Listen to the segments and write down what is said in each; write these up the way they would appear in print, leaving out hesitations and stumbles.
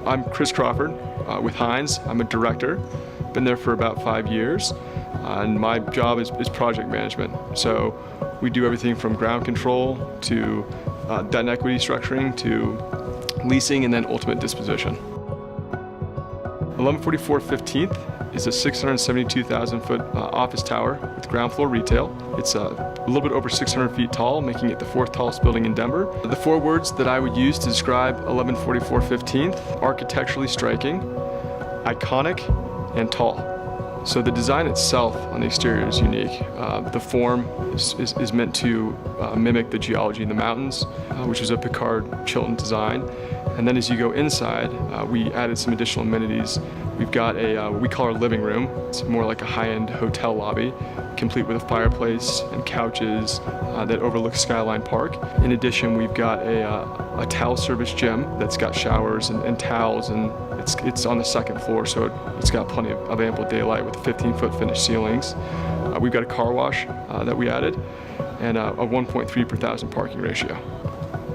I'm Chris Crawford with Hines. I'm a director. Been there for about 5 years, and my job is project management. So we do everything from ground control to debt and equity structuring to leasing and then ultimate disposition. 1144 15th is a 672,000-foot office tower with ground floor retail. It's a little bit over 600 feet tall, making it the 4th tallest building in Denver. The 4 words that I would use to describe 1144 15th: architecturally striking, iconic, and tall. So the design itself on the exterior is unique. The form is meant to mimic the geology in the mountains, which is a Picard-Chilton design. And then as you go inside, we added some additional amenities. We've got what we call our living room. It's more like a high-end hotel lobby, complete with a fireplace and couches that overlook Skyline Park. In addition, we've got a towel service gym that's got showers and towels, and it's on the 2nd floor, so it's got plenty of ample daylight with 15-foot finished ceilings. We've got a car wash that we added, and a 1.3 per thousand parking ratio.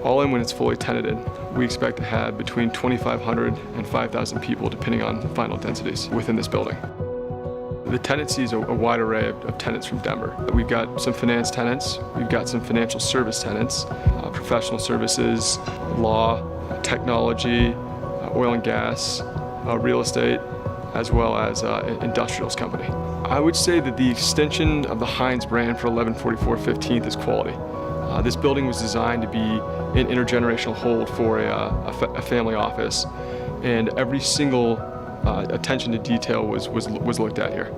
All in, when it's fully tenanted, we expect to have between 2,500 and 5,000 people, depending on final densities within this building. The tenancy is a wide array of tenants from Denver. We've got some finance tenants, we've got some financial service tenants, professional services, law, technology, oil and gas, real estate, as well as industrials company. I would say that the extension of the Hines brand for 1144 15th is quality. This building was designed to be an intergenerational hold for a family office, and every single attention to detail was looked at here.